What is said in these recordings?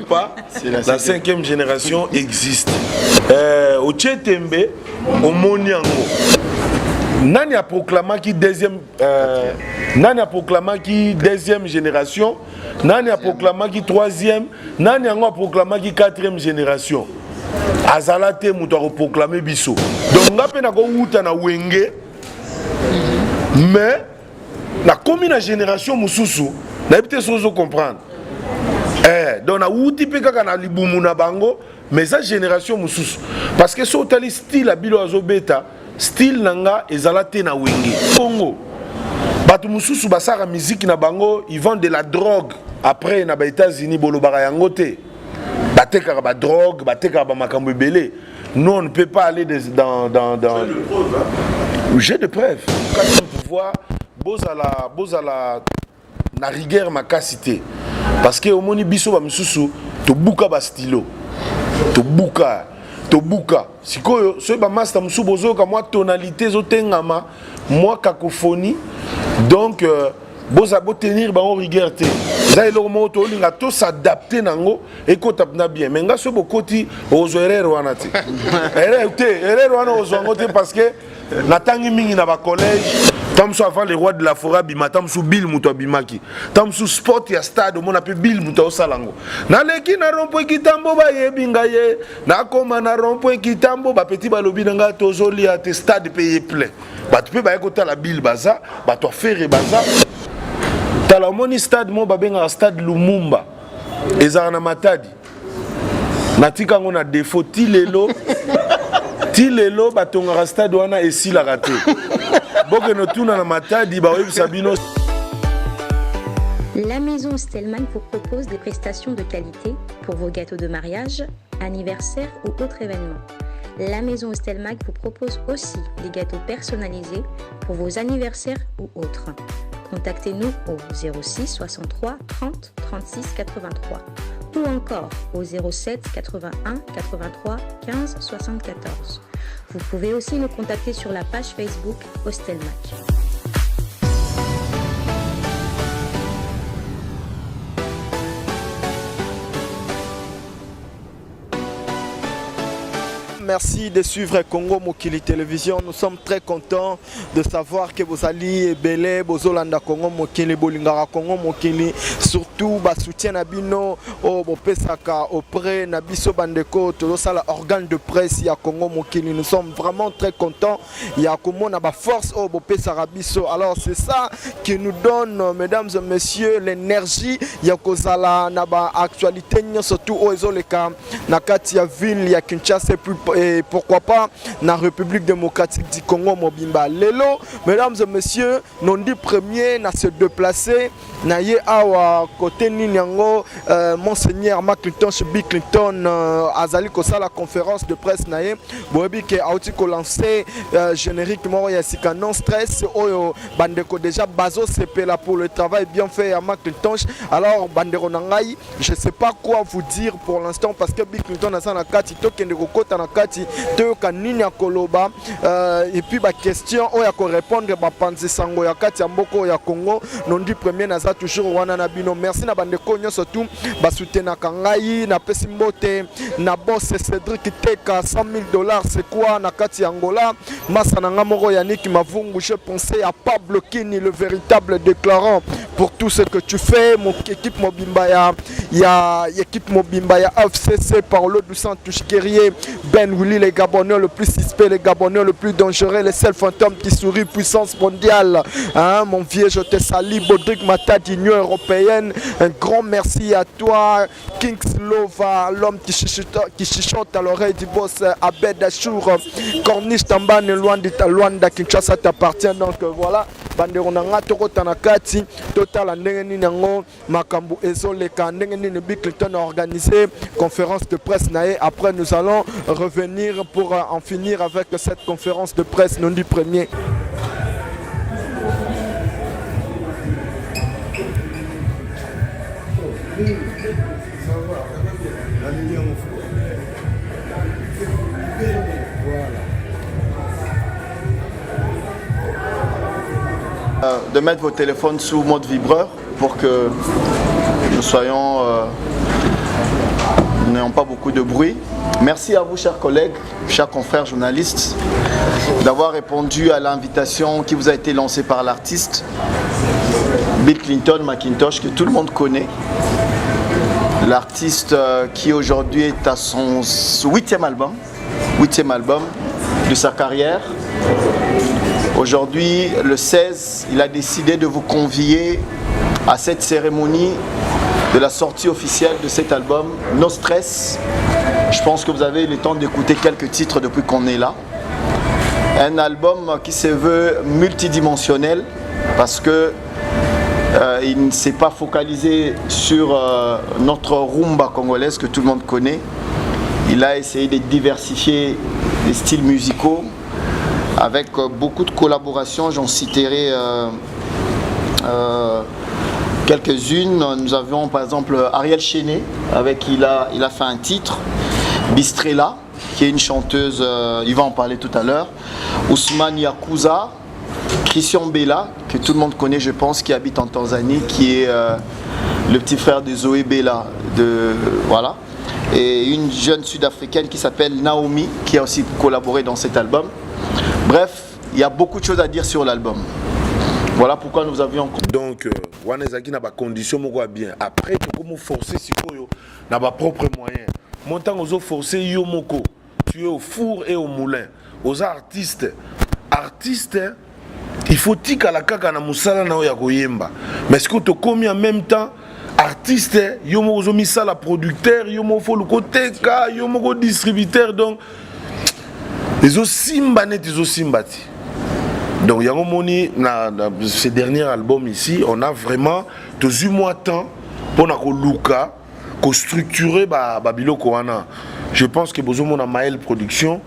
pas, la cinquième génération existe. Au Tchetembe, au Moniango. Nani a proclamé qui deuxième génération, Nani a proclamé qui troisième, Nani a proclamé qui quatrième génération. Azalate muto a proclamé biso. Donc nga pe na ko wuta na wenge. Mais na komi na génération mususu, na ebite sozo comprendre. Donc na wuti pe kaka na libumu na bango, mais sa génération mususu parce que so tali style a bilo azo beta. Style nanga ezalate na wenge. Congo. Batu mususu basara musique na bango, ils vendent de la drogue. Après na ba États-Unis bolo barayango te. Bateka ba drogue, bateka ba makambo belé. Nous on ne peut pas aller dans j'ai de preuves. Quand on pouvoir bozala na rigueur makasité. Parce que au moni biso ba mususu to buka ba stylo. To buka sikoyo so ba master musubozo ka moi tonalité zotengama moi cacophonie donc boza tenir ba on rigueur te za elo moto linga to s'adapter nango et ko tapna bien mais nga so bokoti ozo erreur wana te erreur wana ozo ngote parce que natangi mingi na ba collège tamso avant les rois de la forêt bima tamso bill muto bimaki tamso sport ya stade mon appelle bill muto salango na leki na rompo kitambo ba yebinga ye na koma na rompo kitambo ba petit balobi nga tozoli à te stade payé plein ba tu peux ba ekota la bill baza ba to faire baza tala moni stade mo ba benga stade Lumumba ezana na Matadi natika ngona défaut tilelo batonga stade wana esila raté. La maison Stelman vous propose des prestations de qualité pour vos gâteaux de mariage, anniversaire ou autres événements. La maison Stelman vous propose aussi des gâteaux personnalisés pour vos anniversaires ou autres. Contactez-nous au 06 63 30 36 83 ou encore au 07 81 83 15 74. Vous pouvez aussi nous contacter sur la page Facebook Hostelmac. Merci de suivre Congo Mokili Télévision. Nous sommes très contents de savoir que vous allez belé, Bozolanda Congo Mokili, Bolingara Congo Mokili, surtout bas soutien Nabino au Bopesaka auprès Nabiso Bandeko, tout ça l'organe de presse ya Congo Mokili. Nous sommes vraiment très contents. Il y a comment na ba force au Bopesaka Biso. Alors c'est ça qui nous donne, mesdames et messieurs, l'énergie. Il y a kozala na ba actualité surtout au Ezoleka na Katia ville ya Kinshasa et pourquoi pas la République démocratique du Congo Mobimba. Lelo, mesdames et messieurs, nous dit premier à se déplacer. Naye awa côté Ninyango, monseigneur Mark Clinton, Bill Clinton, Azali Kosa la conférence de presse naye. Boebi qui a aussi lancé générique mort yasika non stress. Oyo bandeko déjà bazo CP là pour le travail bien fait à Mark Clinton. Alors bandero nangai, je sais pas quoi vous dire pour l'instant parce que Bill Clinton a ça na kati tokende kokota na kati toyoka nini akoloba et puis ba question oya ko répondre ba panzi sango ya kati ya mboko ya Congo non dit premier naza toujours wana na bino. Merci na bandeko nyonso tout ba soutenir kangai na pesi mbote na boss Cédric Teka $100,000 c'est quoi na kati ya Angola masa na ngamoro Yannick Mavungu. Je pensais à Pablo Kini le véritable déclarant pour tout ce que tu fais mon équipe Mobimba ya équipe Mobimba ya FCC Paolo du Santos guerrier Ben Willy les Gabonais le plus suspect, les Gabonais le plus dangereux, les seuls fantômes qui sourient, puissance mondiale. Hein, mon vieux, je te salue, Baudric Mata d'Union Européenne. Un grand merci à toi, Kingslova, l'homme qui chuchote à l'oreille du boss Abed Achour, Corniche Tambane, Luanda, Kinshasa t'appartient. Donc voilà, Banderonanga, Toro Tanakati, Total Andengeni Nango, Makambu Ezoleka, Andengeni Bill Clinton a organisé conférence de presse. Après, nous allons revenir pour en finir avec cette conférence de presse non du premier. De mettre vos téléphones sous mode vibreur pour que nous soyons n'ayons pas beaucoup de bruit. Merci à vous, chers collègues, chers confrères journalistes, d'avoir répondu à l'invitation qui vous a été lancée par l'artiste Bill Clinton McIntosh, que tout le monde connaît. L'artiste qui aujourd'hui est à son 8e album de sa carrière. Aujourd'hui, le 16, il a décidé de vous convier à cette cérémonie de la sortie officielle de cet album, No Stress. Je pense que vous avez eu le temps d'écouter quelques titres depuis qu'on est là. Un album qui se veut multidimensionnel parce que il ne s'est pas focalisé sur notre rumba congolaise que tout le monde connaît. Il a essayé de diversifier les styles musicaux avec beaucoup de collaborations. J'en citerai quelques-unes. Nous avions par exemple Ariel Chenet, avec qui il a fait un titre. Bistrella, qui est une chanteuse, il va en parler tout à l'heure. Ousmane Yakuza, Christian Bella, que tout le monde connaît je pense, qui habite en Tanzanie, qui est le petit frère de Zoé Bella. Voilà. Et une jeune sud-africaine qui s'appelle Naomi, qui a aussi collaboré dans cet album. Bref, il y a beaucoup de choses à dire sur l'album. Voilà pourquoi nous avions... Donc, Wanezaki n'a pas condition bien. Après, tu peux forcer si tu n'a pas propre moyen. Montant aux autres forcer Yomoko. Tu es au four et au moulin. Aux artistes, il faut tika la kaka na musala na oya koyemba. Mais ce que tu commis en même temps, artiste, yomo ozomi sala producteur, yomo faut le côté ka, yomo distributeur, donc les osimba net, les osimbati. Donc yango moni na ce dernier album ici, on a vraiment 18 mois de temps pour na ko luka, ko structurer biloko wana. Je pense que besoin na Maël Production,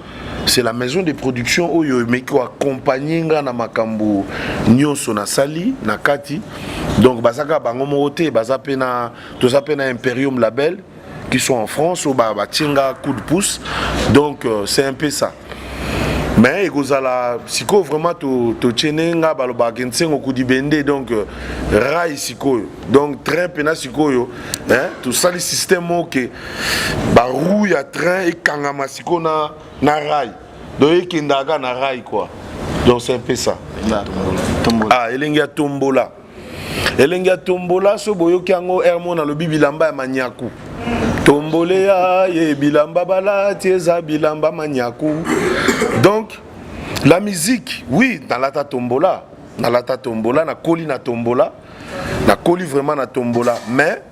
c'est la maison de production oyo mais qui accompagner nga na makambo nyonso na sali na kati. Donc bazaka bango moté bazape na Imperium Label qui sont en France ou tinga coup de pouce. Donc c'est un peu ça. Mais ekozala siko vraiment to tchenenga baloba kensengo kudibende donc rail siko donc train pena siko yo hein tout ça le système OK ba roue ya train et kangama siko na rail donc ekendaga na rail quoi, donc c'est un peu ça. Ah elenga tombola so boyoki yango hermona lo bibilamba ya manyaku tombolea ye bilamba balati eza bilamba manyaku. Donc la musique, oui, dans la tombola, na koli na tombola, na koli vraiment na tombola, mais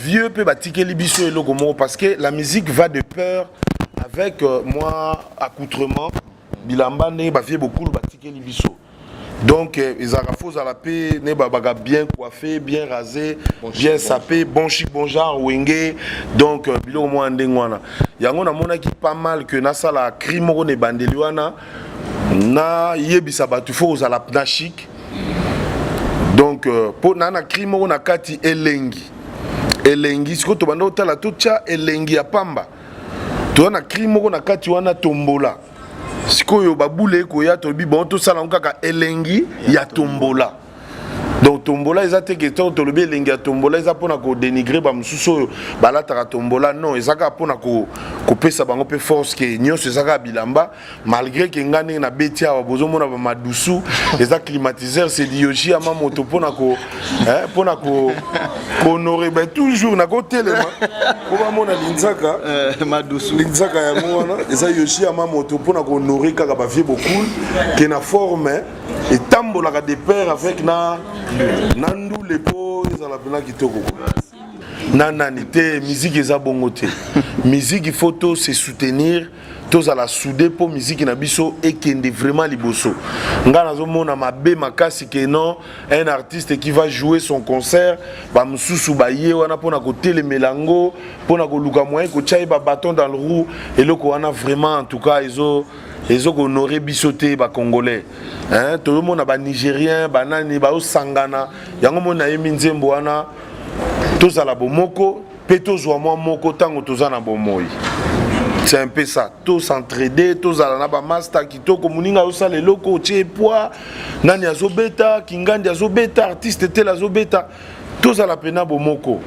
vieux peut tikeli biso et logomo parce que la musique va de pair avec moi accoutrement bilamba ne vieux beaucoup tikeli biso. Donc ils ont à la paix, bien coiffé, bien rasé, bien sapé, bon chic, bon genre, wenge. Donc bilo mo ndengwana. Yango na mona ki pas mal que na sala crimo ne bandeliwana na yebisa batu fo za la na chic. Donc pour na crimo na kati elengi. Elengi siko to bando tala tocha elengi ya pamba. To na crimo na kati wana tombola. Sikoyo babule koya tobi bon to sala kaka elengi ya tombola. Donc tombola ils a te question to lobi elengi ya tombola ils a pona ko dénigrer ba mususu balata tombola non ils a ka pona ko pesa bango pe force que nyonso ezaka bilamba malgré que ngane na betia wa bozo mona ba madusu ils a climatiseur c'est dioji ama moto pona ko honorer ben toujours na côté le ko ba mona linzaka madusu linzaka ya mona ils a yoshi ama moto pona ko honorer kaka ba vie beaucoup que na forme et tambola ka de pair avec na nandu lepo ezala pena kitoko nananité musique eza bongote musique photo se soutenir tous à la soudé pour musique na biso et qui est vraiment liboso nga nazomona mabe makasi que non un artiste qui va jouer son concert ba mususu ba ye wana pona ko telemelango pona ko luka moyen ko tchai ba bâton dans le roue et loko wana vraiment en tout cas ils ont honoré bisoté ba congolais hein tout le monde ba nigérien ba nani ba osangana yango mona yemi nzembo wana tous à la bomoko peto zwa moko tango tozana bomoi. C'est un peu ça, tous s'entraider, tous à la naba master qui toko muninga osala loko tche poa nani azobeta kingandi azobeta artiste tel azobeta tous à la pena bomoko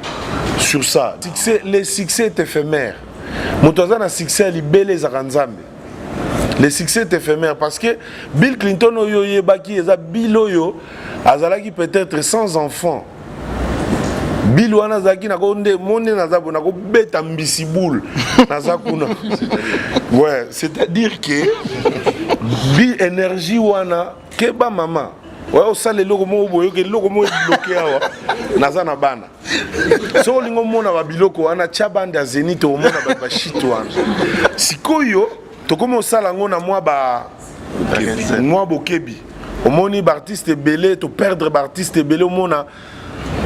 sur ça. Le succès est éphémère. Motoza na succès libé les aranzambe. Le succès est éphémère parce que Bill Clinton oyo yebaki eza Bill oyo azalaki peut-être sans enfants. Bill wana zaki na konde monde na zabo na ko beta mbisiboul na zakuna. Ouais, c'est-à-dire que Bill énergie wana keba mama. Ouais, au sale loko mo boyo ke loko mo bloqué awa naza na bana. So lingo mona ba biloko wana chabanda zenito mona ba shit wana. Sikoyo to komo sala ngona moi ba moi bokebi. Omoni ba artiste belé to perdre ba artiste belé mona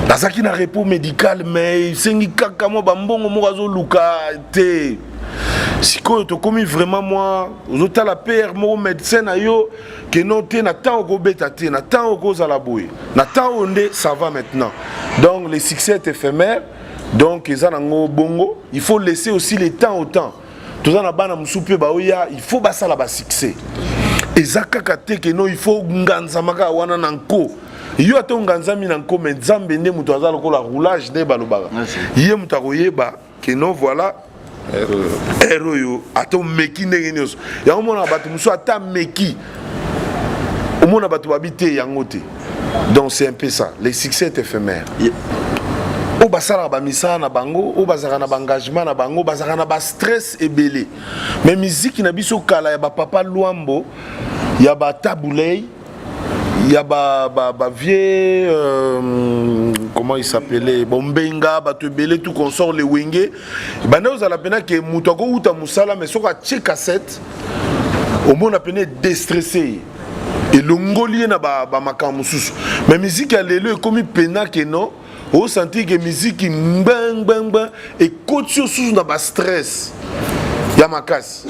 nazaki na repos médical mais sengi kaka mo ba mbongo mo azo luka te. Sikoyo to komi vraiment moi ozota la père mo médecin na yo que non te na temps ko beta te na temps ko za la boye na temps onde ça va maintenant. Donc le succès est éphémère, donc eza nango bongo, il faut laisser aussi le temps au temps. Toza na bana musupe ba oya, il faut basala ba succès. Eza kaka te que non il faut nganza maka wana nanko. Yo ato nganza mi nanko mais nzambe nde muto aza lokola roulage nde balobaka. Yé muto akoyeba que non voilà héros yo ato meki ndenge nyonso. Ya omona bato musu ata meki. Omona bato babité yango te. Donc c'est un peu ça, le succès est éphémère. Au basala ba misala na bango, au bazaka na engagement na bango, bazaka na ba stress ebelé. Mais musique na biso kala ya ba papa Luambo, ya ba Taboulay, ya ba vieux comment il s'appelait Bombenga, ba te belé tout consort le wenge. Bana ozala pena ke muto ko uta musala mais soka che cassette. Au monde a pena déstressé. Et l'ongolien na ba makamususu. Mais musique à l'élo est comme pena que non. On sentit que musique bang bang bang et coach sous na ba stress. Ya makas.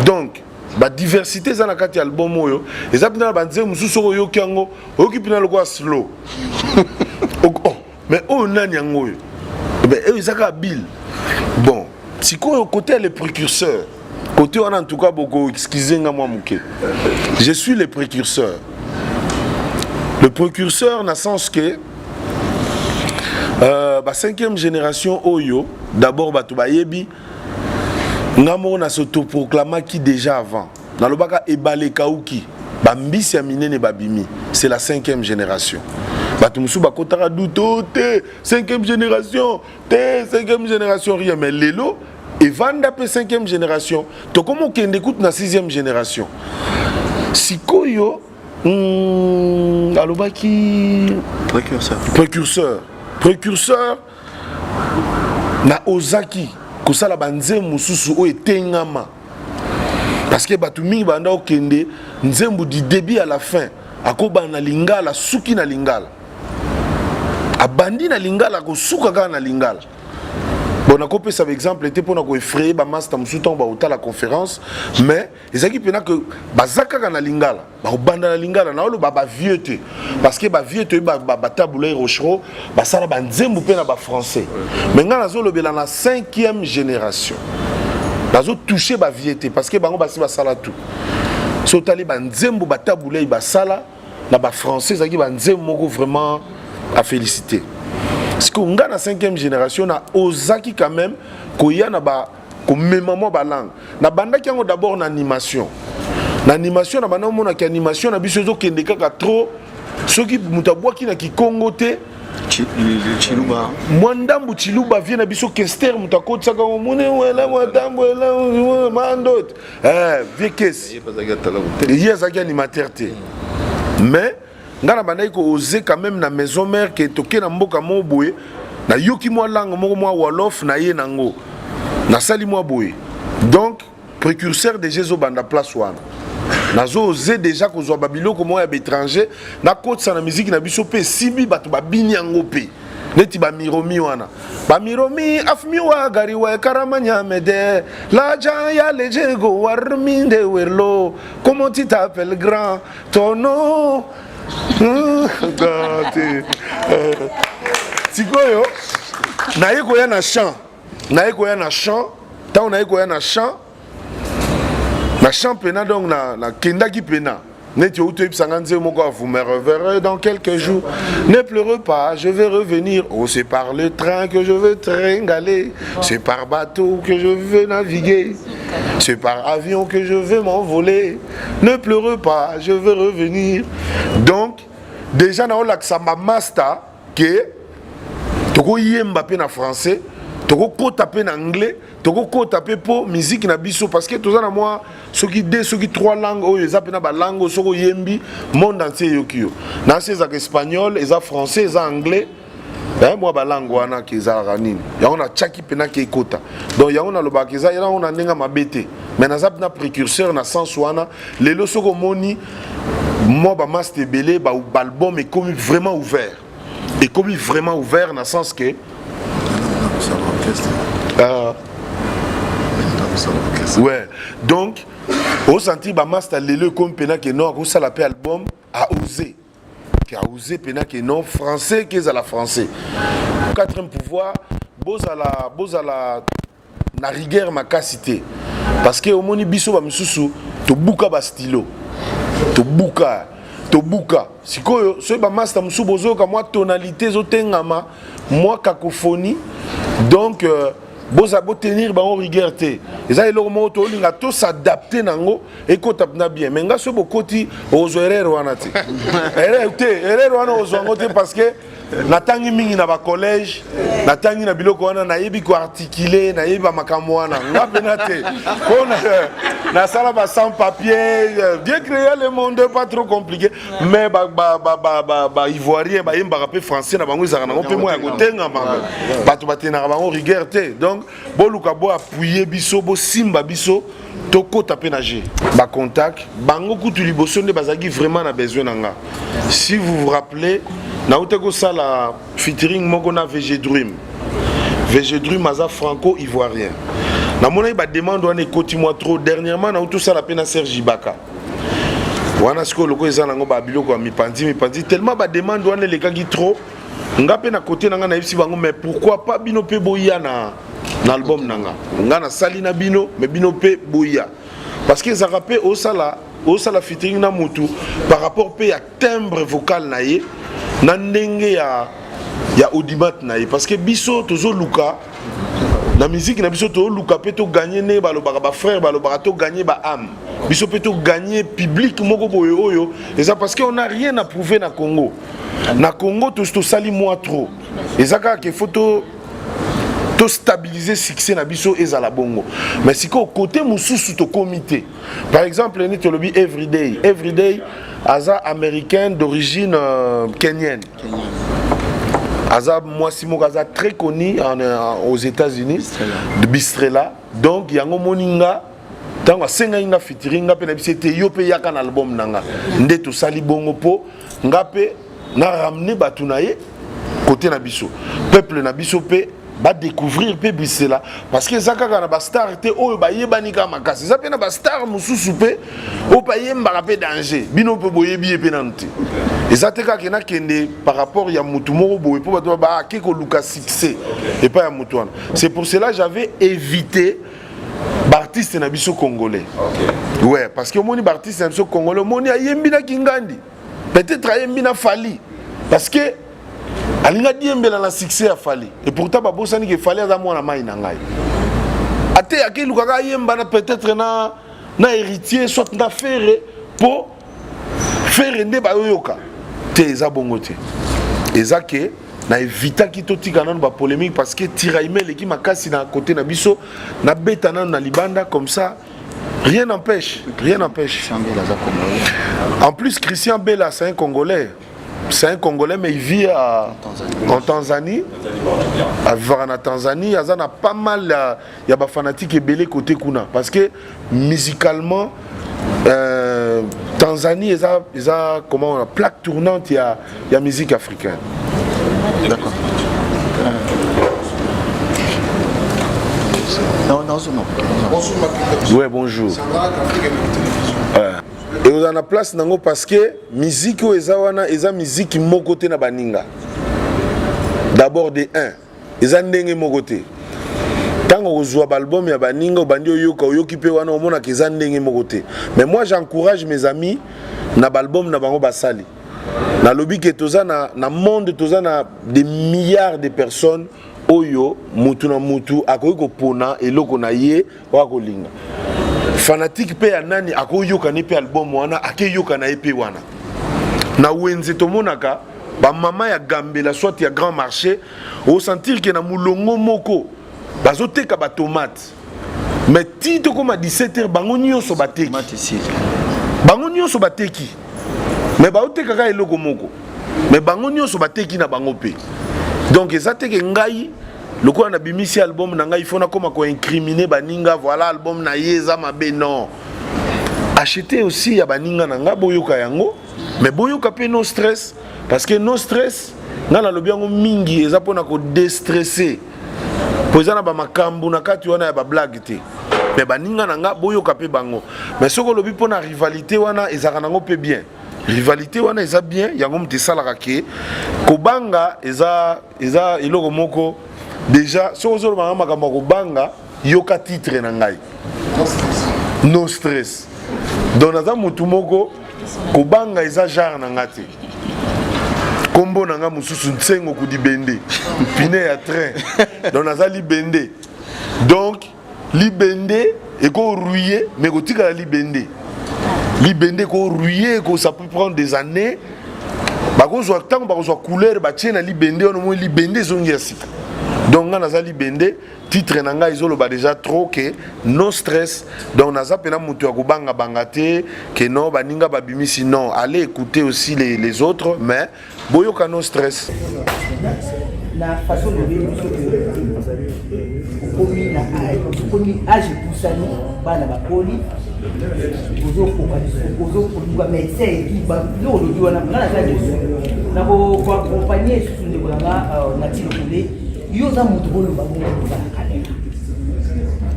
Donc ba diversité za na kati album oyo. Ezapina ba nze mususu oyo kiango, okipina lokwa slow. Mais on nani yango yo. Ben ezaka Bill. Bon, siko côté les précurseurs. Côté on a en tout cas beaucoup excusez moi mouké. Je suis le précurseur. Le précurseur dans le sens que ba 5e génération Oyo, d'abord Batuba Yebi, Ngamo na s'autoproclama qui déjà avant. Dans le baka Ebale Kauki, Bambisi Aminene Babimi, c'est la 5e génération. Batumusu Bakotara Douto, 5e génération, 5e génération, rien, mais Lelo. Et Vanda pe 5e génération, to comment qu'on écoute na 6e génération. Sikoyo, alobaki précurseur, na Ozaki, kosala banze mususu o etengama. Parce que batumi banda okende nzembu du début à la fin, akoba na lingala, suki na lingala. Abandi na lingala ko suka ka na lingala. Bon, on a copié ça par exemple, était pour nous effrayer, bah master musuton bah autant la conférence, mais les équipes pena que bazaka kana lingala, bah banda la lingala, na olo bah vieux te, parce que bah vieux te bah taboulay rochero, bah ça la banzembu pena bah français. Mais ngana nazo le bela na 5e génération, nazo touché bah vieux te, parce que bah on bah si bah sala tout. So tali banzembu bah taboulay bah sala, na bah français, ça qui banzembu moko vraiment à féliciter. Parce qu'on a la 5e génération, na Ozaki quand même, qu'on y a na ba, qu'on mémamo ba langue. Na banda qui a d'abord une animation. L'animation, na banda on a animation, na biso zo kendeka ka trop. Ceux qui mutabwa qui na ki Congo te. Chiluba. Mwandambu Chiluba vient na biso Kester mutakot saka mune wela mwandambu wela mandot. Vieux kes. Hier zaki animateur te. Mais ngana bandai ko oser quand même na maison mère que toké na mboka mo boye na yoki mo langue moko mo wolof na ye nango na sali mo boye. Donc précurseur de Jésus banda place wana nazo oser déjà ko zo babilo ko mo ya étranger na côte sa na musique na biso pe sibi bato babini yango pe neti ba miromi wana ba miromi afmi wa gari wa karamanya mede la ja ya lejego warminde werlo comment tu t'appelles grand ton nom. Sikoyo naye koya na chant tant naye koya na chant pena donc na kendaki pena Vous me reverrez dans quelques jours. Ne pleure pas, je vais revenir. Oh, c'est par le train que je veux tringaler. C'est par bateau que je veux naviguer. C'est par avion que je veux m'envoler. Ne pleure pas, je vais revenir. Donc, déjà, dans l'accent master, que toko yemba na français, toko ko taper en anglais, toko ko taper pour musique na biso parce que tout ça na moi ceux qui trois langues oh ils appellent ba langue soko yembi monde entier yokio. Na c'est espagnol, ils français, ils anglais. Moi ba langue wana ki za ranini. Ya on a chaki pena ki kota. Donc ya on a le bakiza ya on a nenga mabete. Mais na zap na précurseur na sens wana lelo soko moni moi ba master belé ba album est comme vraiment ouvert. Et comme vraiment ouvert dans le sens que ouais donc au senti ba master lelo comme pena que non ça la album a osé qui a osé pena que non français qui est à la français quatrième pouvoir beaux à la na rigueur ma cité parce que au moni biso ba misusu to buka ba stylo to buka sikoyo so ba master musubozo ka moi tonalité zotengama moi cacophonie donc boza bo tenir ba on rigueur te eza eloko mo to linga to s'adapter nango et ko tapna bien mais nga so bokoti ozo erreur wana te erreur wana ozo ngote parce que natangi mingi na ba collège natangi na biloko wana nayebi ko articuler nayebi ba makambo wana nga pena te pona na sala ba sans papier bien créer le monde pas trop compliqué mais ba ivoirien ba yemba rapé français na bango izaka nango pe mo ya kotenga manga bato batena bango rigueur te donc boluka bo appuyer biso bo simba biso toko taper nager ba contact bango kutu liboso nde bazaki vraiment na besoin nanga si vous vous rappelez na uteko sala featuring moko na VG Dream aza franco ivoirien na mona ba demande wana ekoti moi trop dernièrement na utu sala pena Serge Ibaka wana siko loko eza nango ba biloko ya mipandi tellement ba demande wana lekaki trop nga pe na côté nanga na yebisi bango mais pourquoi pas bino pe boya na album nanga nga na sali na bino mais bino pe boya parce que ça rappelle au sala featuring na mutu par rapport pe ya timbre vocal na ye na ndenge ya audimat na ye parce que biso tozo luka la musique na biso to luka pe to gagner ne balobaka ba frère balobaka to gagner ba âme biso pe to gagner public moko boye oyo et ça parce que on a rien à prouver na Congo to sali moi trop et ça ka photo to stabiliser succès na biso ezala bongo mais si ko côté mususu to comité par exemple ni to lobi everyday aza américaine d'origine kenyenne aza moi Simon aza très connu aux États-Unis de Bistrella donc yango moninga tango senga inga featuring ngape na bisete yo pe yaka na album nanga nde to sali bongo po ngape na ramener batu na ye côté na biso peuple na biso pe ba découvrir pe Bistrella parce que zaka kana ba star te oyo ba yebani ka makasi za pe na ba star mususu pe o pa yemba pe danger bino pe boyebi pe nanti ezate ka kena kende par rapport ya mutu moko boye po ba ke ko luka succès et pas ya mutu wana c'est pour cela j'avais évité l'artiste na biso congolais. Okay. Ouais, parce que moni artiste na biso congolais, moni ayembi na Kingandi. Peut-être ayembi na Fali parce que alinga diembela na succès a Fali. Et pourtant ba bosani ke Fali za mwana mai na ngai. Ate akelu kaka yemba na peut-être na héritier soit na faire pour faire nde ba yoka. Te za bongo te. Eza ke na évita ki totika nan ba polémique parce que tiraimel qui makasi na côté na biso na beta nan na libanda comme ça rien n'empêche. En plus Christian Bella c'est un Congolais mais il vit en Tanzanie. À vivre en Tanzanie, il y a pas mal il y a des fanatiques et belé côté kuna parce que musicalement Tanzanie ils a comment plaque tournante il y a musique africaine. D'accord. Non. Ouais, bonjour. Et vous en a place nango parce que musique ou ezawana eza musique mokote na baninga. D'abord de 1, eza ndenge mokote. Tango ozwa album ya baninga bandi oyoka oyoki pe wana omona ke eza ndenge mokote. Mais moi j'encourage mes amis na album na bango basali na lobby que toza na monde toza na des milliards de personnes oyo mutu na mutu akoki kopona eloko na ye wa kolinga fanatique pe ya nani akoyoka ne pe album wana akeyoka na EP wana na wenze tomonaka ba mama ya gambela soit ya grand marché au sentir que na mulongo moko bazoteka ba tomate mais tito comme à 17h bango nyonso bateki bango nyonso bateki mais baoteka ka eloko moko mais bango nyonso bateki na bango pe donc ezateke ngai lokola na bimisi album na ngai fona koma ko incriminer baninga voilà album na yeza mabe non acheter aussi ya baninga na nga boyoka yango mais boyoka pe no stress parce que no stress nga na lobi yango mingi eza pona ko déstresser poza na ba makambu na kati wana ya ba blague te mais baninga na nga boyoka pe bango mais soko lobi pona rivalité wana ezaka nango pe bien rivalité wana eza bien yango mte salaka ke kobanga eza eloko moko déjà soko zolo banga makambo kobanga yoka titre na ngai no stress donc naza mutu moko kobanga eza genre na ngate kombo na nga mususu nsengo kudi bende pine ya train donc naza libende donc libende eko rouillé mais kotika la libende libende ko rouillé ko ça peut prendre des années bakozwa tango bakozwa couleur batie na libende ono mo libende zongi ya sika donc nga naza libende titre na nga izoloba déjà trop que no stress donc naza pena mutu ya kobanga banga te que non baninga babimisi non allez écouter aussi les autres mais boyoka no stress la façon de vivre komi âge pusani bana bakoli ozokoka médecin epi biloko lobi wana nga naza desu na koaccompagne susu ndeko nanga nati lokole yo oza moto boloba bongo oza na kamera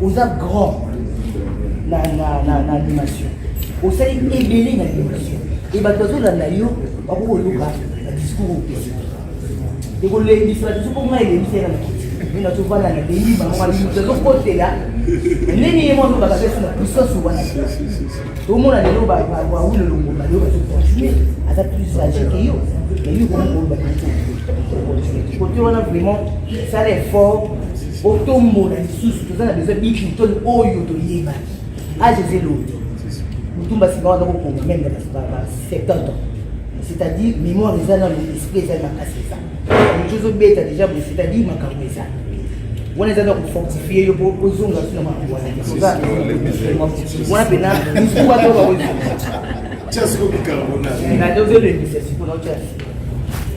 oza grand na animation osali ebele na animation e bato bazolanda yo bakokoluka na discours opesi ekolembisela biso mpo ngai elembisela na kiti mina tovanda na leyi bangomalimiso azokotela ndeni ye mwana olobaka pesi na puissance wana tomona lelo bawile longomba yo bazocontinue aza plus age ke yo eyo komokoloba kote wana vraiment sala effort otombola lisusu toza na besoin biclinton oyo toyebaki age ezelobi motumba sika wana kokonga meme ba 70 ans c'est-à-dire mémoire eza na l'esprit eza makasi eza chose obeta déjà c'est-à-dire makambo eza wana eza na kofortifie yo ozonga sina makambo wana pena misuku atoka na deuxième émission pour notre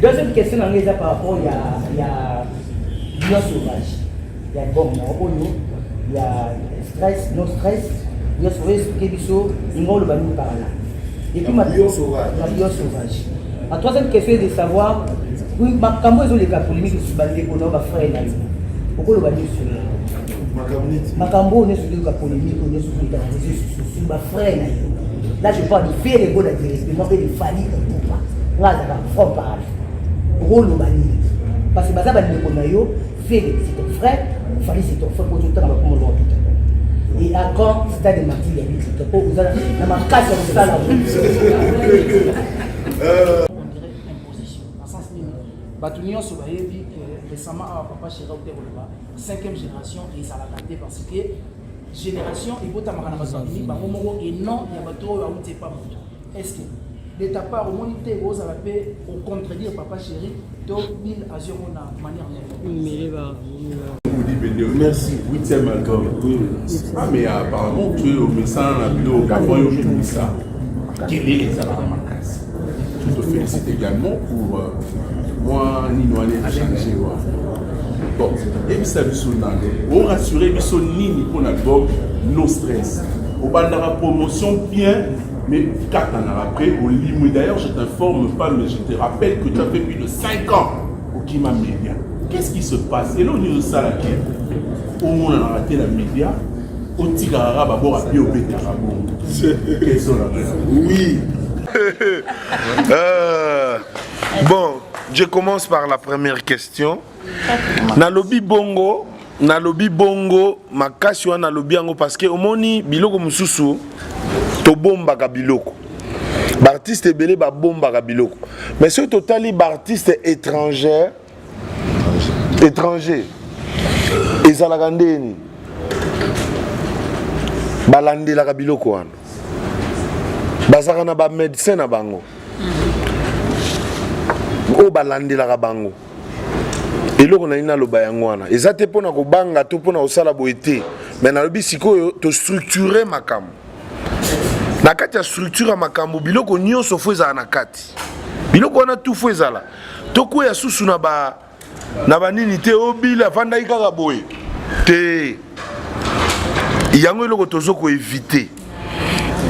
deuxième question na ngeza par rapport ya Lion Sauvage ya bon oyo ya stress no stress Lion Sauvage ke biso ngolo bani par là et puis ma Lion Sauvage la troisième question est de savoir oui makambo ezo les cas polémiques sur bande ko na ba frère na yo okolo ba ni sur makambo ne sur les cas polémiques on est sur les réseaux sociaux ba frère na yo là je parle de faire les goûts directement et de famille pour pas là ça va fort parler okolo ba ni parce que baza ba ni ko na yo faire c'est ton frère famille c'est ton frère pour tout temps ba comme l'autre et à quand stade de Martin ya bitu ko uzala na makasi ya sala Batunion se voyait dit que récemment papa chéri au développement 5e génération et ça l'a gâté parce que génération et bota makana bazali ba momo et non ya bato ya outé pas moto est-ce que de ta part au monité aux à la paix au contredire papa chéri to 1000 azio na manière merci 8e album ah mais apparemment tu es au message la vidéo au Gabon et au ça quel est les alamakas je te félicite également pour moi Nino a changé bon et ça biso nande on rassurer biso nini pour l'album no stress au bandara promotion bien mais 4 ans après au limou d'ailleurs je t'informe pas mais je te rappelle que tu as fait plus de 5 ans au Kima Media qu'est-ce qui se passe et là on est au salaki au monde a raté la média au tigara babor a bio betara bon qu'est-ce oui bon je commence par la première question. Na lobby bongo makasi wana lobby yango parce que omoni biloko mususu to bomba ka biloko. Artiste ebele ba bomba ka biloko. Mais ce total artiste étranger ezalaka ndeni balandelaka biloko wana bazaka na bamédecin na bango oyo balandelaka bango eloko na ina loba yango wana eza te mpona kobanga to mpona kosala boye te mais nalobi sikoyo tostructure makambo na kati ya structure ya makambo biloko nyonso fo ezala na kati biloko wana tu fo ezala tokwea susu na banini te obila afandaki kaka boye te yango eloko tozo koevite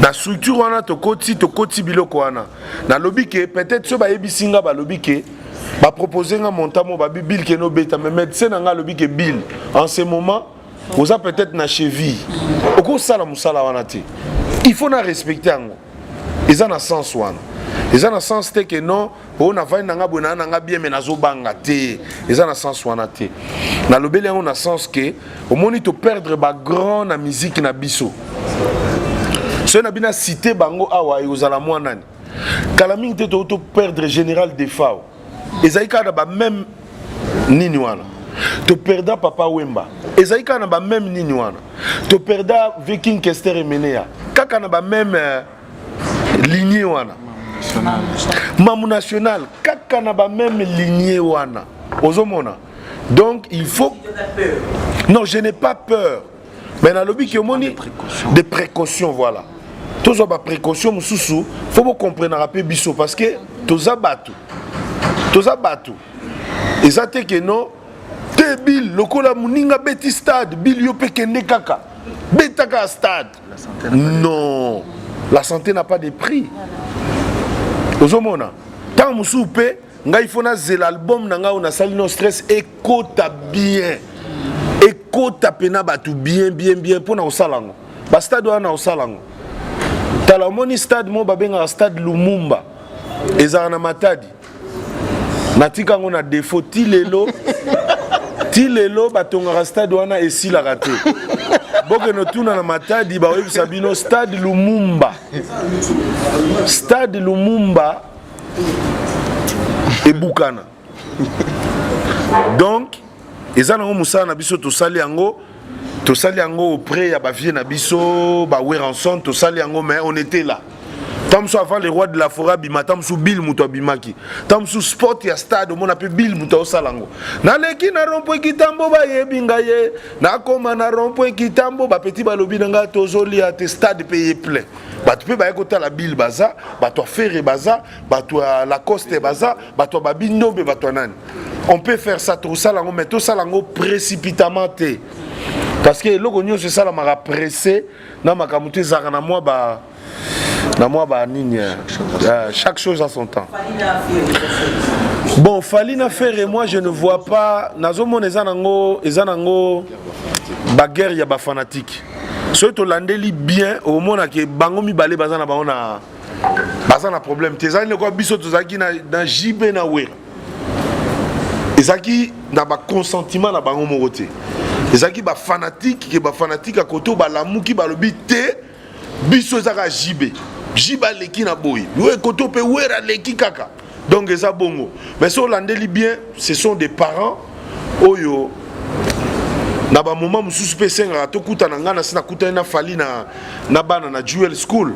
na structure wana tokoti biloko wana nalobi ke peut-être so bayebisi nga balobi ke bapropose nga montamo babi bill ke nobeta mais médecin na nga alobi ke bill en ce moment oza peut-être na cheville okosala mosala wana te il faut na respecter yango eza na sens wana eza na sens te ke non oyo navandi na nga boye na nga bien mais nazobanga te eza na sens wana te nalobeli yango na sens ke omoni toperdre bagrand na musique na biso soki na bina cité bango awa ekozala mwa nani kala mingi te toperdre général defao ezali kaka na bameme nini wana toperda papa wemba ezali kaka na bameme nini wana toperda viking kester emenea kaka na bameme lignée wana mamu national kaka na bameme lignée wana ozomona donc il faut non je n'ai pas peur mais nalobi ki omoni des précautions voilà tozwa ba précaution mususu faut bo comprendre rapé biso parce que toza bato eza te ke non te bil lokola muninga beti stade bil yo pe kende kaka betaka stade non la santé n'a pas de prix ozomona tant musu pe ngai fona zela album na nga on a sali no stress ekota bien ekota pena batu bien pona osalango ba stade wana osalango tala moni stade mo babenga stade Lumumba ezana na Matadi natika ngo na défaut ti lelo batonga stade wana esilaka te boke no tuna na Matadi ba oyebisa bino stade Lumumba ebukana donc ezana ngo musala na biso tosali yango auprès ya bavie na biso ba Weranson tosali yango mais on était là tamso avant les rois de la forêt bima tamso bill muto bimaki tamso sport ya stade mona pe bill muto osalango na leki na rompo kitambo ba yebinga ye na koma na rompo kitambo ba petit balobi nga tozoli ya te stade payé plein bato pe ba ekota la bill baza bato faire baza bato la coste baza bato babindo be bato nani on peut faire ça tout ça lango mais tout ça lango précipitamment te parce que loko nyonso ça la mara pressé na makamuté zaka na moi ba nini chaque chose à son temps. Bon, Falina faire et moi je ne vois pas nazomo ezanango baguerre ya ba fanatique. Soit to landeli bien au mona ke bango mi balé bazana baona bazana problème. Tezani ko biso tozaki na jibe na wera. Ezaki na ba consentiment na bango moroté. Ezaki ba fanatique à koto ba lamuki ba lobi te biso ezaka jibe. Jiba leki na boy. Yo koto pe wera leki kaka. Donc eza bongo. Mais so landeli bien, ce sont des parents oyo na ba moment mususu pe senga to kuta na ngana sina kuta na fali na bana na Jewel School.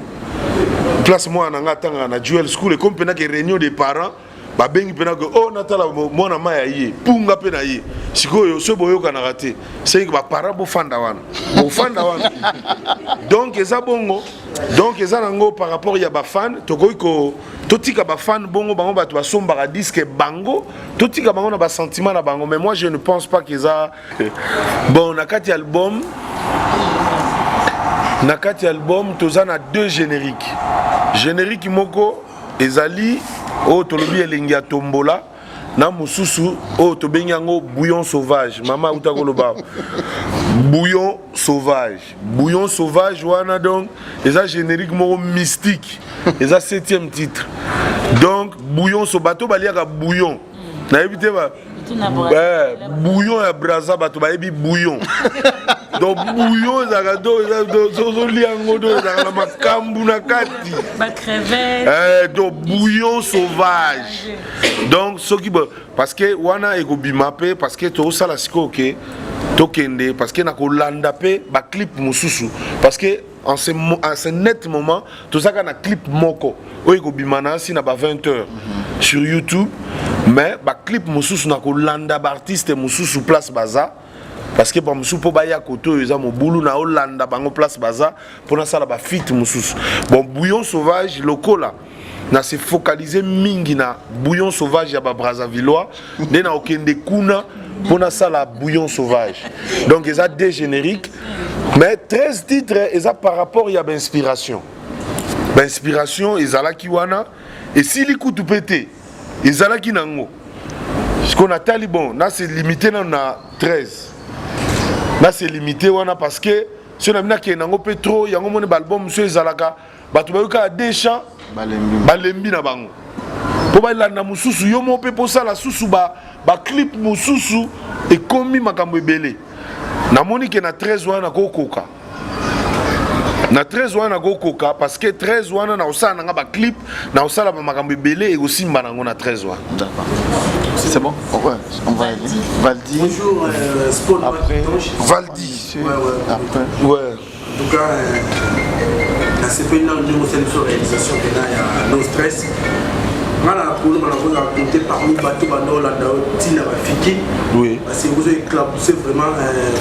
Place moi na ngata na Jewel School et comme pena que réunion des parents ba bengi pena que oh natala mona maya ye punga pena ye sikoyo so boyo kana raté c'est que ba para bo fanda wana donc eza bongo donc eza nango par rapport ya ba fan tokoiko totika ba fan bongo bango ba to somba disque bango totika bango na ba sentiment na bango mais moi je ne pense pas qu'ils a bon na kati album tozana deux génériques moko ezali o tolobi elengi ya tombola na mususu o tobengi yango bouillon sauvage mama utakoloba bouillon sauvage wana donc eza générique moko mystique eza 7e titre donc bouillon so bato baliaka bouillon na ebite ba bouillon ya braza bato bayebi bouillon donc bouillon ezalaka tozoliango to ezalaka na makambu na kati donc bouillon sauvage donc soki parce que wana ekobima mpe parce que tozosala sikoyo ke tokende parce que nakolanda mpe baclip mosusu parce que en ce net moment tozalaka na clip moko oyo ekobima na nsi na ba 20h sur YouTube mais baclip mosusu nakolanda baartiste mosusu place baza parce que bamosusu mpo baya kote oyo eza mobulu na olanda bango place baza mpona sala bafite mosusu bon bouillon sauvage lokola na se focaliser mingi na bouillon sauvage ya babrazavillois nde na okende kuna mpona sala bouillon sauvage donc eza deux génériques mais 13 titres eza par rapport ya bainspiration bainspiration ezalaki wana esili kutu mpe te ezalaki nango siko natali bon na se limité na 13 na se limité wana parce que si on a mis nango mpe trop yango moni baalbum mosusu ezalaka bato bayokaka des chants balembi na bango mpo balanda mosusu yo mo mpe posala susu baclip mosusu ekomi makambo ebele namoni ke na 13 wana kokoka na 13 wana kokoka parce que 13 wana na osala nanga baclip na osala makambo ebele ekosimba nango na 13 wana. D'accord. C'est bon? Ouais, on va aller. Valdi. Bonjour, Spawn. Après, Valdi. Après. Ouais. En tout cas, la CPN a une réalisation qui est No Stress. Voilà, pour nous, on a raconté parmi les bateaux, on a dit oui. Parce que vous avez éclaboussé vraiment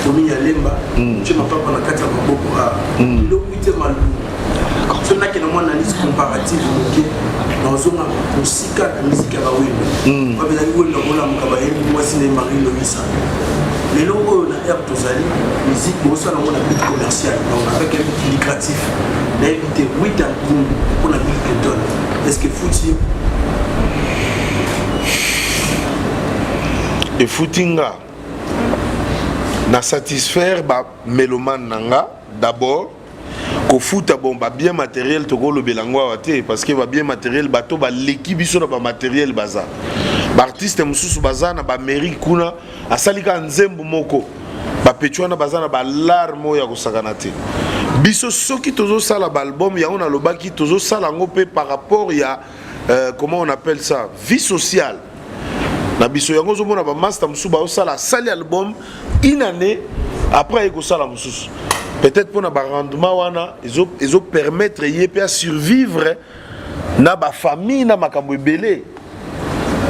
comme il y a l'emba. Je ne m'en pas pendant 4 ans beaucoup à l'opité mal. C'est là qu'il y a une analyse comparative. Dans une musique, la musique à la web. On va dire que moi, c'est Marie-Louise. Les logos, on a Air Tozali, musique, on a un but commercial, donc avec un but lucratif. On a évité 8 albums pour la Bill Clinton. Est-ce que Fouti et footinga na satisfaire ba mélomane nanga d'abord ko futa bon ba bien matériel to ko lobelango awate parce que ba bien matériel bato ba leki biso na ba matériel baza ba artiste mususu baza na ba mairie kuna asalika nzembo moko ba petwa na baza na ba larme ya kosakana te biso soki tozo sala ba album ya on a lobaki tozo sala ngo pe par rapport ya comment on appelle ça vie sociale. Na biso yango zomona ba master musu ba osala sali album une année après eko sala mususu peut-être pour na ba rendement wana ezo permettre yepé à survivre na ba famille na makambo ebele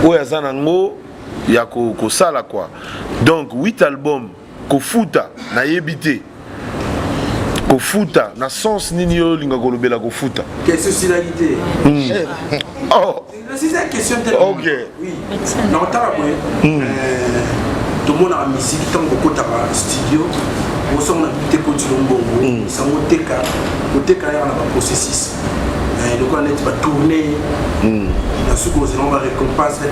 oya zana ngo ya ko sala quoi donc 8 albums ko futa na yebité ko futa na sens nini yo linga ko lobela ko futa quelle socialité oh c'est une question tellement. OK. Oui. Non, tout le monde a la musique, tant que tu as studio, on a habité pour du long ça m'a été car, on a un processus. Donc on a tourné, dans ce qu'on va récompenser,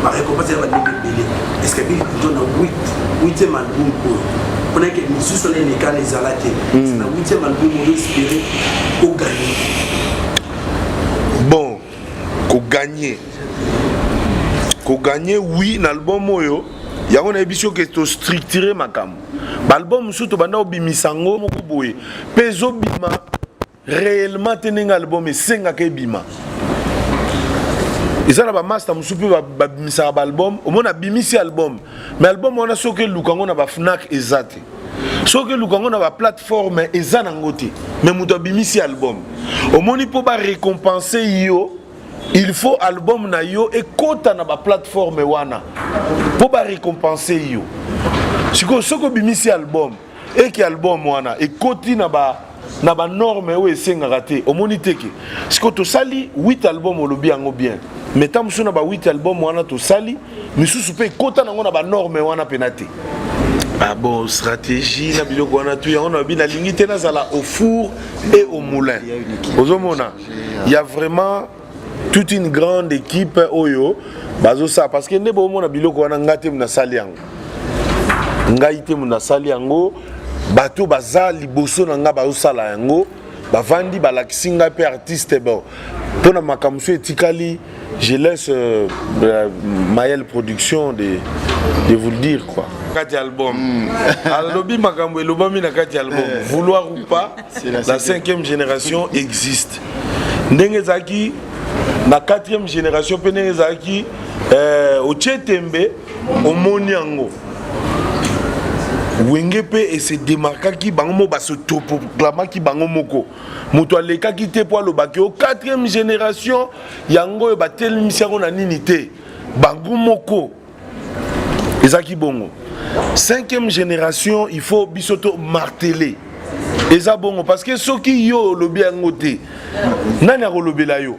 va récompenser la bébé. Est-ce que Bill donne 8e album pour qu'on ait que nous sommes les gars les alatés. C'est le 8e album on espérer au gagner. Bon. Ko gagner oui na album oyo yango na ebisio ke to structurer makam ba album surtout banda obimisango moko boye pezo bima réellement teninga album esenga ke bima ezala ba master musupi ba bimisa ba album omona bimisi album mais album on a soke lukango na ba Fnac ezate soke lukango na ba plateforme ezana ngote mais muto bimisi album omoni po ba récompenser yo. Il faut album na yo et kota na ba plateforme wana pour ba récompenser yo. Siko soko bimisi album et ki album wana et koti na ba norme o esenga raté o moniteke. Siko to sali 8 albums o lobi yango bien. Mais tam so na ba 8 albums wana to sali misusu pe kota na ngona ba norme wana penate. Ah bon, stratégie na biloko wana tu yango na bina lingité na zala au four et au moulin. Ozomona. Il y a vraiment toute une grande équipe oyo bazo ça parce que ndebo mona biloko wana ngate mna sali yango ngaite mna sali yango bato baza liboso na nga bazo sala yango bavandi balakisinga pe artiste bon pona makamso etikali je laisse Maël Production de vous le dire quoi. Kati album. Alobi makambo elobami na kati album. Vouloir ou pas, la 5e génération existe. Ndenge zaki na 4e génération pendenge zaki au Tchetembe au Moniango. Wenge pe et se démarqua qui bango ba se proclama qui bango moko. Moto aleka ki te po lobaki au 4e génération yango ba tel misako na ninité. Bango moko. Ezaki bongo. 5e génération, il faut bisoto marteler. Eza bongo parce que ceux qui yo lobi angote. Nani akolobela yo.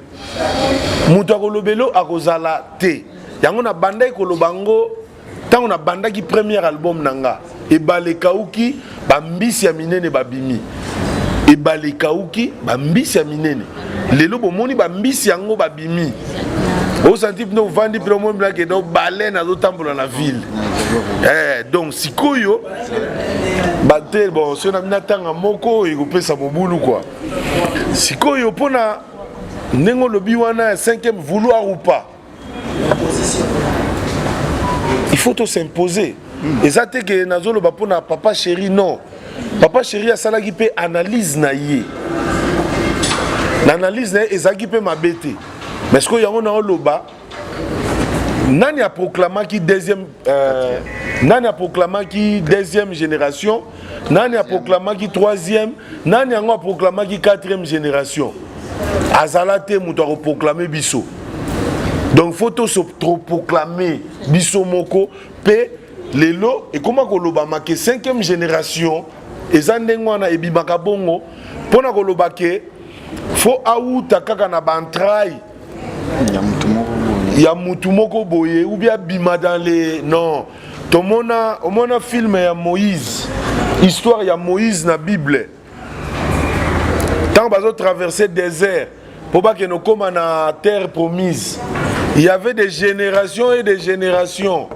Moto akolobelo akozala te. Yango na banda ekolobango tant on a banda qui premier album nanga. Et balekauki bambisi ya minene babimi. Et balekauki bambisi ya minene. Lelo bomoni bambisi yango babimi. Au senti no vandi promo blague do baleine à tambola na ville. Donc sikoyo batel bon si on a mis tanga moko et couper sa mobulu quoi. Sikoyo pona nengo lobi wana 5e vouloir ou pas. Il faut tout s'imposer. Et ça te que nazolo ba pona papa chéri non. Papa chéri a sala qui peut analyse na yé. L'analyse na ezaki peut mabete. Mais ce qu'il y a un loba, nani a proclamé qui deuxième génération, nani a proclamé qui 3e, nani a proclamé qui 4e génération. Azalate mouto a proclamé biso. Donc faut se proclamer biso moko pe lelo et comment ko loba marqué 5e génération ezandengwana ebibaka bongo pona ko loba ke faut auta kaka na bantrai ya mutumoko boye ou bien bima dans les non tomona omona film ya Moïse histoire ya Moïse na Bible tant bazo traverser désert pour pas que nous comme na terre promise il y avait des générations et des générations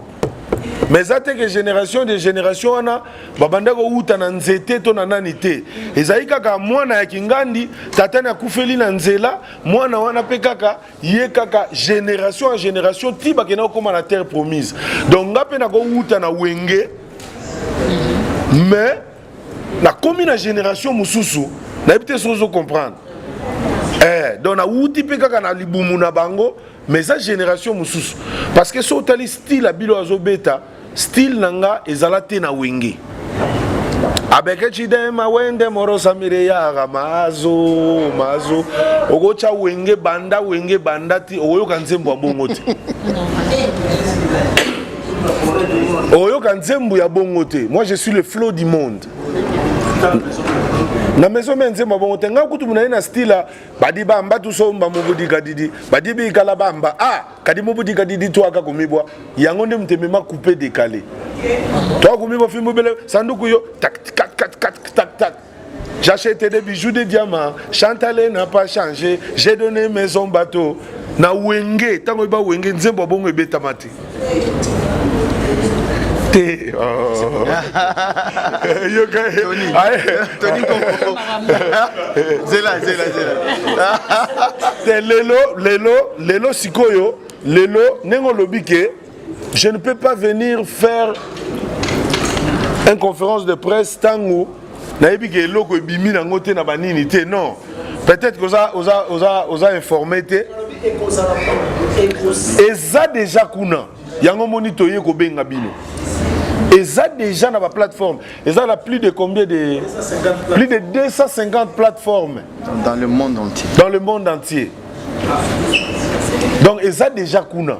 mais ça te que génération des générations wana babanda ko uta na nzete to na nani te ezali kaka mwana ya kingandi tatana kufeli na nzela mwana wana pe kaka ye kaka génération en génération ti bakena ko na terre promise donc ngape na ko uta na wenge mais la commune na génération mususu na ebite sozo comprendre donc na uti pe kaka na libumu na bango mais ça génération mususu parce que so tali style abilo azobeta style nanga ezalate na wenge abeke chidema wende morosa mireya mazo ogocha wenge banda ti oyoka nzembo ya bongo te oyoka nzembo ya bongo te moi je suis le flot du monde na maison menze mabongo tenga kutu muna na style badi bamba tu so mba mobudi kadidi badi bi kala bamba kadi mobudi kadidi to aka komibwa yango nde mtemema couper décaler to komibwa fimbo bele sanduku yo tak tak j'achète des bijoux de diamants Chantal n'a pas changé j'ai donné maison bateau na wenge tango ba wenge nzembo bongo ebeta mate Tony Zela. Lelo sikoyo, lelo nengo lobike, je ne peux pas venir faire une conférence de presse tango na ebike loko bimi na ngote na banini te non. Peut-être que osa informé te. Eza déjà kuna. Yango monito ye ko benga bino. Et ça déjà dans la plateforme. Et ça a plus de combien de... Plus de 250 plateformes. Dans le monde entier. Dans le monde entier. Donc, et ça déjà kuna.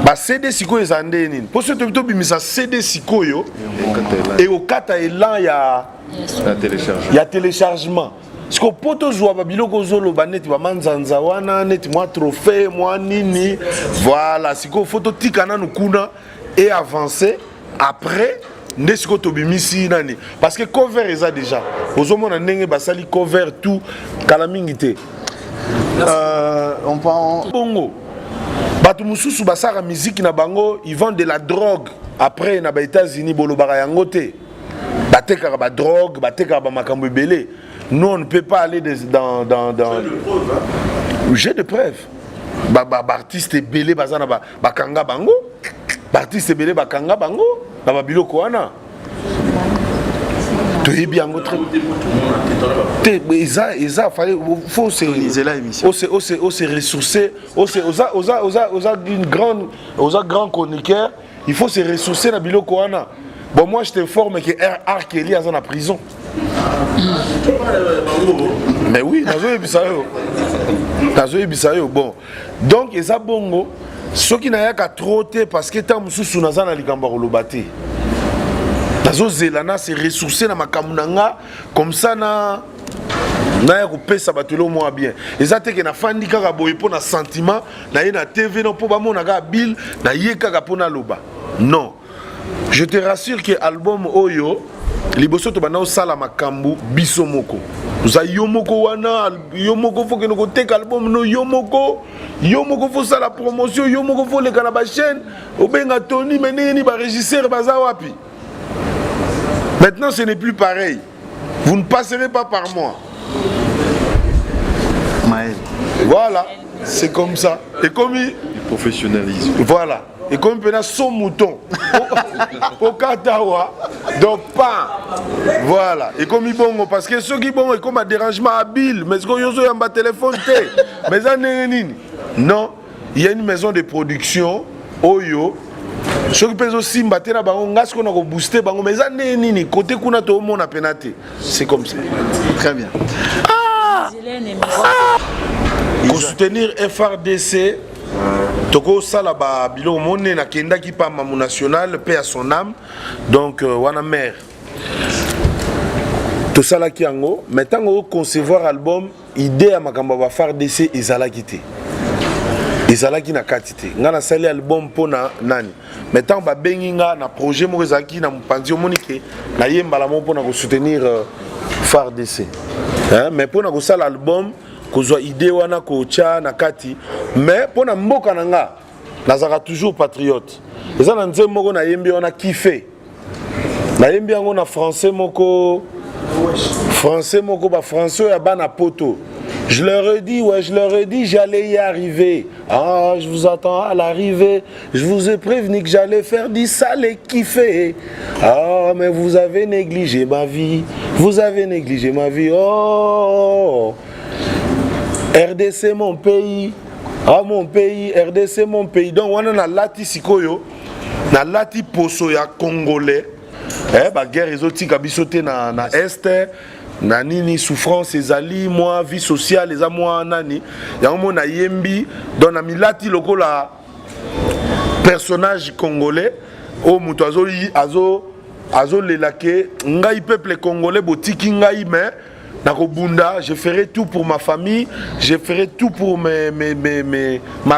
Bah, CD Siko et Zandénin. Pour ce que tu as CD Siko et au kata elan il y a téléchargement. Parce que pour tout jouer, biloko zolo baneti ba manzanza wana neti moi trophée moi nini. Voilà, Siko photo tikana nukuna et avancer après nesiko tobimisi nani parce que cover eza déjà ozomona ndenge basali cover tout kala mingi te on prend bongo batu mususu basara musique na bango ils vendent de la drogue après na ba États-Unis bolobaka yango te batekaka ba drogue batekaka ba makambo ebele nous on ne peut pas aller dans j'ai de preuves artiste belé bazana bakanga bango artiste belé bakanga bango na ba biloko wana toyebi yango très eza fallait faut se ressourcer oza une grande chroniqueur il faut se ressourcer na biloko wana bon moi je t'informe que R. Kelly est en prison mais oui nazo ebisayo bon donc eza bongo soki na yaka trotter parce que tant mususu naza na likambo koloba te nazo zelana se ressourcer na makambo nanga comme ça na ya kopesa batelo mwa bien eza te ke na fandi kaka boye po na sentiment na ye na TV no po bamona kaka bill na ye kaka po na loba non je te rassure que album oyo liboso to bana osala makambo biso moko oza yo moko wana yo moko fo ke no koteka album no yo moko fo sala promotion yo moko fo leka na ba chaîne obenga Tony meneni ba régisseur baza wapi. Maintenant ce n'est plus pareil, vous ne passerez pas par moi. Maël. Voilà, c'est comme ça. Et comme il professionnalisme. Voilà. Et comme il y a son mouton au Katawa, donc pas. Voilà. Et comme il bon, parce que ceux qui bon, et comme un dérangement habile, mais ce qu'on y a un téléphone, mais ça n'est non, il y a une maison de production, Oyo. Ceux qui peuvent aussi battre là, on a ce qu'on a boosté, mais ça n'est ni côté qu'on a tout le monde a pénaté. C'est comme ça. Très bien. Pour soutenir FRDC. Toko Salaba Bilo Mone na Kenda qui pa Mamou National, paix à son âme. Donc, wana mère. Tout ça là qui ango. Maintenant, on concevoir album, idée à Makamba FRDC et Zalakité. Et Zalaki na katité. On a salé album pour nani. Maintenant, on va benginga na projet Morizaki na Mpanzio Monique. Na yemba la pour soutenir FRDC. Mais pour na sala album. Kozwa idée wana kocha na kati mais pona mboka nanga nazaka toujours patriote eza na nzembo moko na yembi wana kiffé na yembi yango na français moko ba français ya bana poto je leur ai dit j'allais y arriver. Ah, je vous attends à l'arrivée. Je vous ai prévenu que j'allais faire du sale et kiffer. Ah, mais vous avez négligé ma vie. Vous avez négligé ma vie. Oh. RDC mon pays, ah mon pays, RDC mon pays. Donc on a lati sikoyo, na lati poso ya congolais. Ba guerre exotique abisoté na est, na nini souffrance ezali, moi vie sociale eza moi nani. Ya mon na yembi, donc na milati lokola personnage congolais o muto azo lelake ngai peuple congolais botiki ngai mais Nakobunda, je ferai tout pour ma famille, je ferai tout pour ma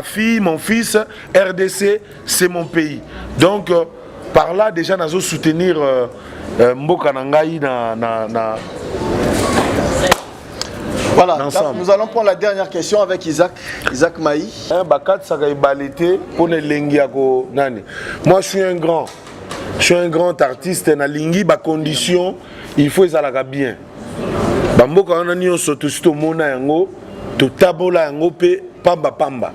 fille, mon fils. RDC, c'est mon pays. Donc, par là, déjà, nous allons soutenir Mboka Nangaï Voilà, nous allons prendre la dernière question avec Isaac Maï. Moi, je suis un grand artiste. Na lingi, ba condition, il faut que bien. Bamboka wana nyonso to mona yango to tabola yango pe pamba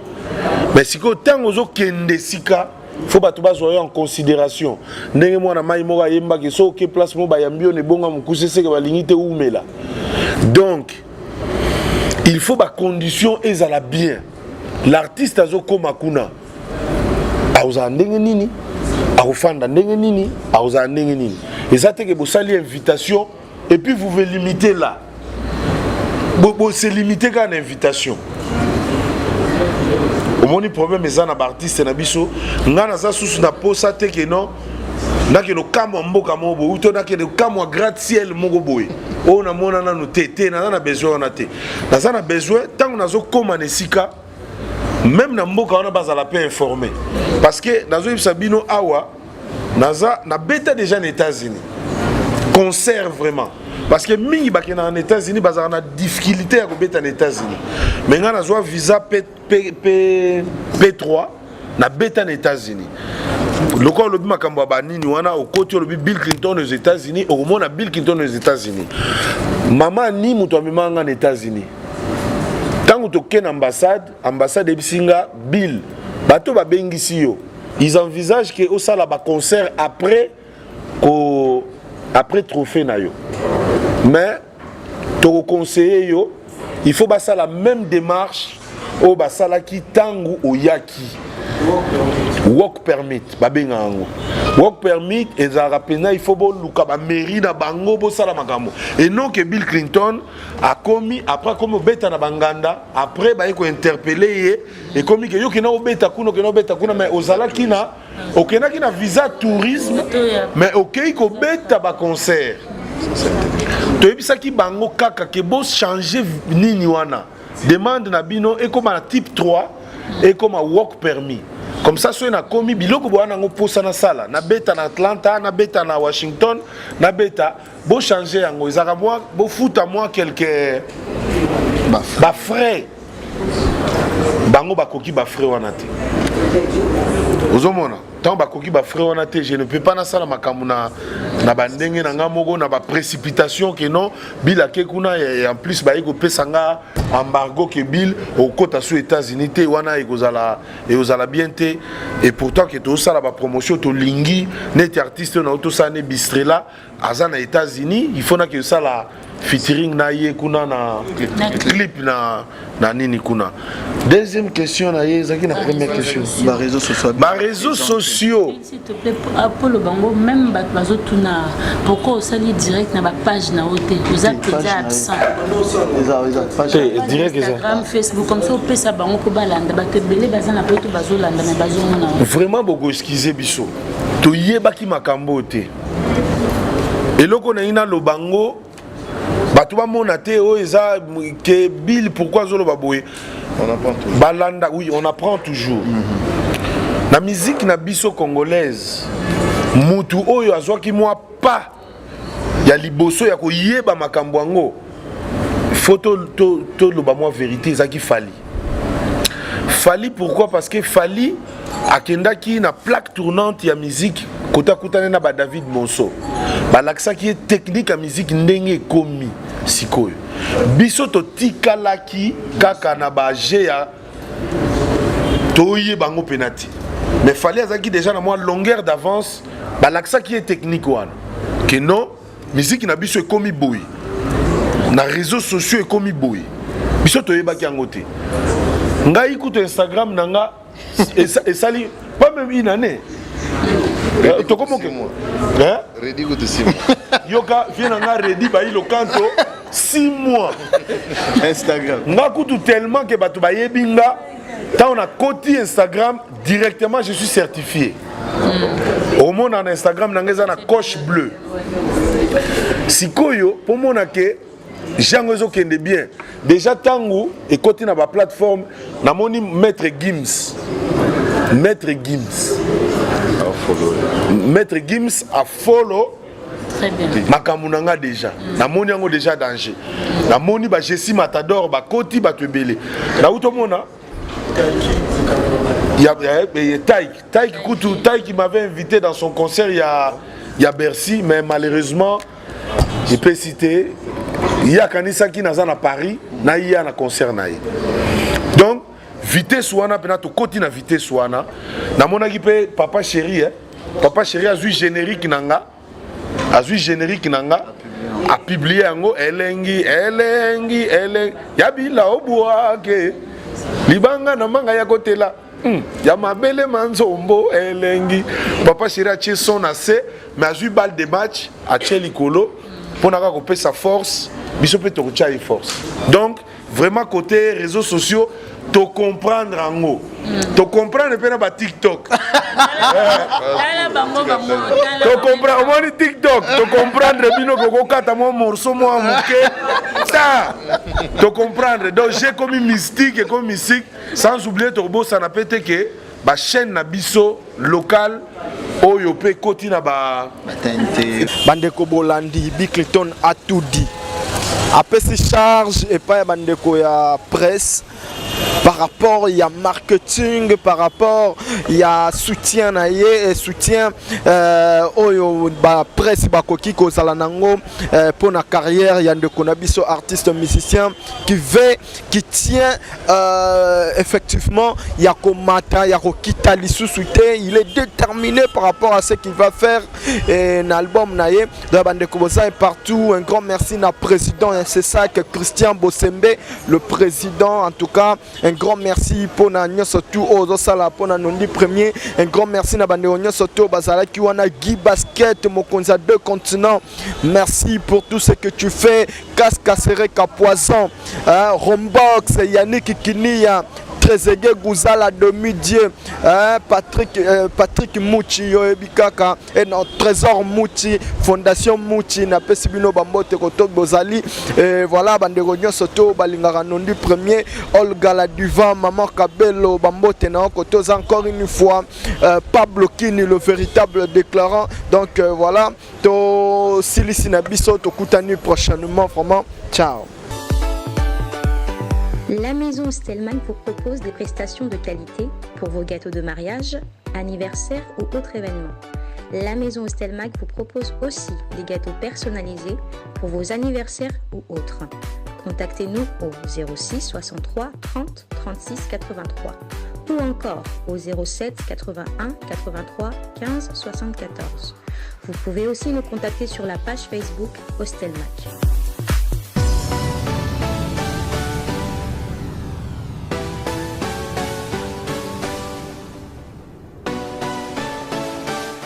mais siko tango zo kende sika faut bato bazwa en considération ndenge mwana mai moka yemba ke so ke place mo ba yambio ne bonga mukuse seke balingi te umela donc il faut ba condition ezala bien l'artiste azo koma kuna auza ndenge nini akufanda ndenge nini auza ndenge nini ezate ke bosali invitation et puis vous vous limitez là. Vous se limitez qu'à une invitation. Au moins, le problème est que les artistes na biso, ngana za susu na posa te que non, na que no kamo mboka mobo, ou to na que no kamo gratte-ciel mogo boy. On a mona na no tete, na besoin na te. Na besoin tant on a zo koma nesika, même na mboka on a bazala pe informé. Parce que na zo sabino awa, na beta déjà aux États-Unis. Concert vraiment. Parce que mingi bakena en États-Unis bazar na difficulté à kobeta en États-Unis. Mais ngana zo visa P3 na beta en États-Unis. Loko lobi makambo banini wana au côté lobi Bill Clinton aux États-Unis, au moins na Bill Clinton aux États-Unis. Maman ni muto amemanga en États-Unis. Tant Tant que tu ambassade de Bisinga, Bill, bateau ba bengisi yo. Ils envisagent que au sala ba concert après trophée na yo. Mais tu conseiller yo, il faut basa la même démarche au basala ki tangu o yaki. Work permit babenga ngo. Work permit ezara pena il faut bo luka ba mairie na bango bo sala makambo. Et non que Bill Clinton a commis après comme beta na banganda après ba ko interpeller et commis que yo kina obeta kuno mais ozala kina okena kina visa tourisme mais OK ko beta ba concert. To ebisa ki bango kaka ke bo changer nini wana. Demande na bino et comme un type 3 et comme un work permit. Comme ça, si on a commis biloko boana ngo posa na sala, na beta na Atlanta, na beta na Washington, na beta, bo changer yango, ezaka moi, bo fout à moi quelques ba frais. Bango ba koki ba frais wana te. Ozomona, tant ba koki ba frais wana te, je ne peux pas na sala makambu na bandenge na nga moko na ba précipitation que non, bila ke kuna et en plus ba iko pesanga embargo que Bill au côté aux États-Unis te wana ekozala bien te et pourtant que tout ça la promotion to lingi net artiste na auto ça ne bistrela azana États-Unis il faut na que ça la featuring na ye kuna na clip na nini kuna. Deuxième question na ye zaki na première question ba réseaux sociaux s'il te plaît pour le bango même bazo tuna pourquoi ça li direct na ba page na hôtel vous êtes déjà absent direct Instagram Facebook comme ça peut ça bango ko balanda ba tebele bazana pe to bazolanda mais bazomona vraiment beaucoup excuser biso to yebaki makambo te eloko na ina lo bango bato ba mona te o eza que Bill pourquoi zolo baboye on apprend toujours balanda oui on apprend toujours la musique na biso congolaise mutu oyo azwaki moi pas ya liboso ya ko yeba makambo yango photo to lo ba moi vérité ezaki Fali pourquoi parce que Fali akendaki na plaque tournante ya musique kota kutana na ba David Monso balakisa ki technique ya musique ndenge komi sikoyo biso to tikalaki kaka na ba ya toye bango penati mais Fali azaki déjà na moi longueur d'avance balakisa ki technique wana que non musique na biso ekomi boy na réseaux sociaux ekomi boy biso toyebaki yango te ngai kuto Instagram nanga et sali pas même une année to comment que moi hein ready go to 6 mois yoka vient nga ready ba ilo kanto 6 mois Instagram nga kutu tellement que batu ba yebinga tant on a côté Instagram directement je suis certifié au monde en Instagram nanga za na coche bleue sikoyo pour mona que Jango zo kende bien. Déjà tango et côté na ba plateforme na moni Maître Gims. Maître Gims a follow. Très bien. Makamunanga déjà. Na moni yango déjà danger. Na moni ba Jessie Matador ba koti ba tebele. Na utomona il y a Taïk qui m'avait invité dans son concert il y a Bercy mais malheureusement je peux citer il y a Kanisa qui n'a à Paris, na y a un concert naï. Donc vitesse wana pena to koti na vitesse wana. Na mona ki pe papa chéri Papa chéri a vu générique nanga. A publié yango elengi. Yabila obuake. Libanga na manga ya kotela. Ya mabele manzombo elengi. Papa chéri a tiré son assez mais a vu balle de match a tiré likolo. Pour n'avoir coupé sa force, biso peut te force. Donc vraiment côté réseaux sociaux, te comprendre en haut, te comprendre pe na ba TikTok. Te comprendre moi TikTok, te comprendre bino ko kata moi morceau moi muke. Ça, te comprendre. Donc j'ai comme mystique et comme musique, sans oublier Turbo ça n'a pété que ba chaîne na biso local. Oyo pe koti na ba Batente bandeko bolandi Bill Clinton a tout dit. Après ces charges et pas bandeko ya presse par rapport il y a marketing, par rapport il y a soutien et soutien oyo ba presse ba koki ko sala nango pour la carrière il y a de konabiso artiste musicien qui tient effectivement il y a komata il y a kokita lisusuté il est déterminé par rapport à ce qu'il va faire un album naie de bande kobosa et partout un grand merci na président et c'est ça que Christian Bosembe le président en tout cas un grand merci pour na nyoso tout aux sala pour na nondi premier un grand merci na bande nyoso tout bazala ki wana Guy Basket mokonza 2 continents merci pour tout ce que tu fais Cascasere Kapoison Rombox Yannick Kinia Trezege Gouzala demi-dieu Patrick Mouchi Yoebikaka et notre Trésor Mouchi Fondation Mouchi na Pesibino Bambote Koto Bozali et voilà Bandego Soto Balingara Nondi premier Olga la Duvan Maman Kabelo Bambote na Koto encore une fois Pablo Kini le véritable déclarant donc voilà to Silisi Nabiso to Koutani prochainement vraiment ciao. La maison Stelman vous propose des prestations de qualité pour vos gâteaux de mariage, anniversaire ou autres événements. La maison Stelman vous propose aussi des gâteaux personnalisés pour vos anniversaires ou autres. Contactez-nous au 06 63 30 36 83 ou encore au 07 81 83 15 74. Vous pouvez aussi nous contacter sur la page Facebook Hostelmac.